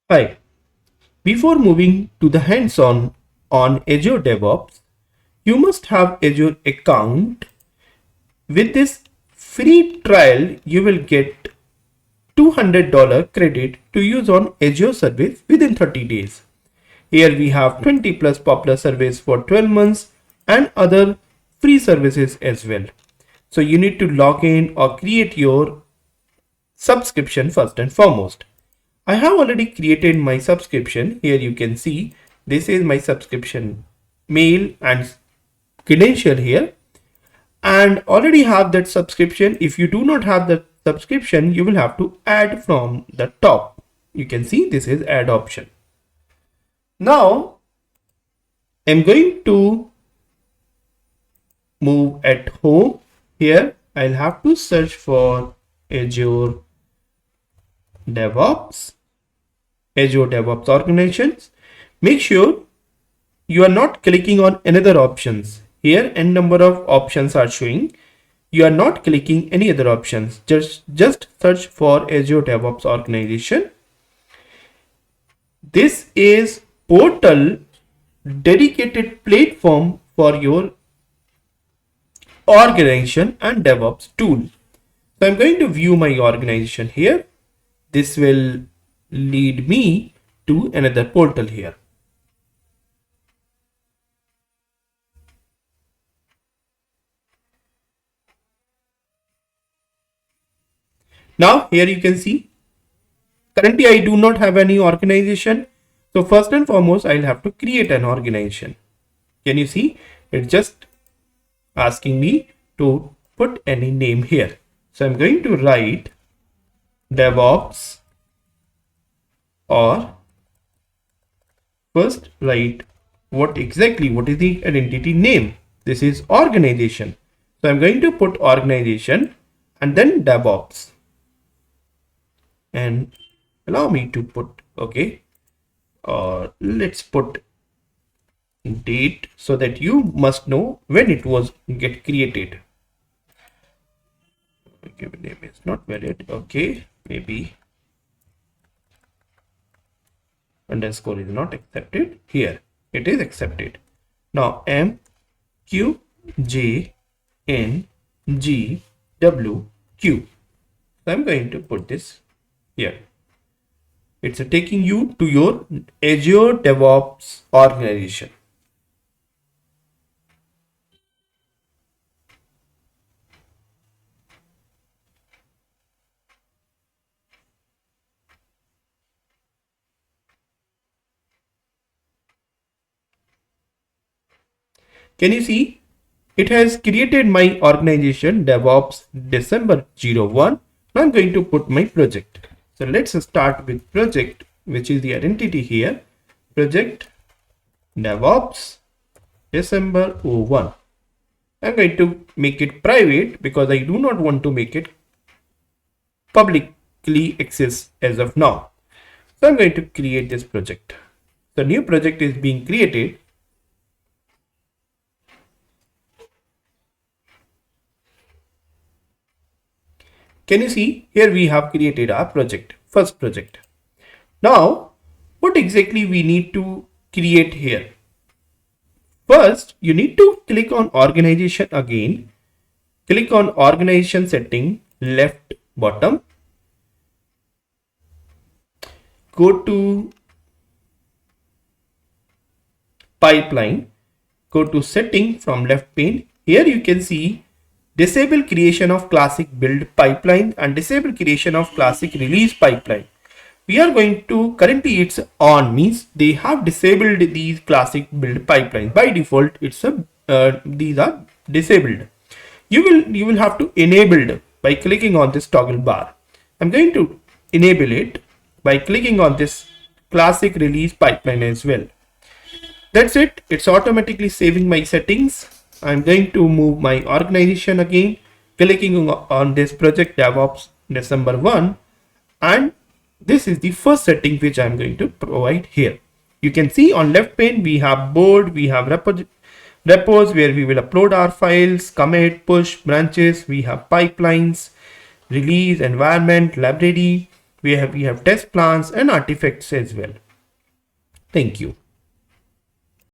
Hi, before moving to the hands-on on Azure DevOps, you must have Azure account. With this free trial, you will get $200 credit to use on Azure service within 30 days. Here we have 20 plus popular service for 12 months and other free services as well. So you need to log in or create your subscription first and foremost. I have already created my subscription. Here you can see this is my subscription mail and credential here, and already have that subscription. If you do not have the subscription, you will have to add from the top. You can see this is add option. Now I'm going to move at home. Here I'll have to search for Azure DevOps, Azure DevOps organizations. Make sure you are not clicking on another options. Here n number of options are showing. You are not clicking any other options. Just search for Azure DevOps organization. This is portal dedicated platform for your organization and DevOps tool. So I'm going to view my organization here. This will lead me to another portal here. Now here you can see currently I do not have any organization. So first and foremost, I'll have to create an organization. Can you see? It's just asking me to put any name here. So I'm going to write DevOps, or first write what is the identity name. This is organization. So I'm going to put organization and then DevOps, and allow me to put okay, or let's put date so that you must know when it was get created. Okay, name is not valid. Okay, maybe underscore is not accepted. Here it is accepted. Now M Q J N G W Q. So I'm going to put this here. It's taking you to your Azure DevOps organization. Can you see? It has created my organization DevOps December 01. Now I'm going to put my project. So let's start with project, which is the identity here. Project DevOps December 01. I'm going to make it private because I do not want to make it publicly access as of now. So I'm going to create this project. The new project is being created. Can you see? Here we have created our project, first project. Now, what exactly we need to create here? First, you need to click on organization again. Click on organization setting, left bottom. Go to pipeline. Go to setting from left pane. Here you can see disable creation of classic build pipeline and disable creation of classic release pipeline. We are going to, currently it's on, means they have disabled these classic build pipelines. By default, it's these are disabled. You will have to enable by clicking on this toggle bar. I'm going to enable it by clicking on this classic release pipeline as well. That's it. It's automatically saving my settings. I'm going to move my organization again, clicking on this project DevOps December 1, and this is the first setting which I'm going to provide here. You can see on left pane we have board, we have repos where we will upload our files, commit, push, branches, we have pipelines, release, environment, library, We have test plans and artifacts as well. Thank you.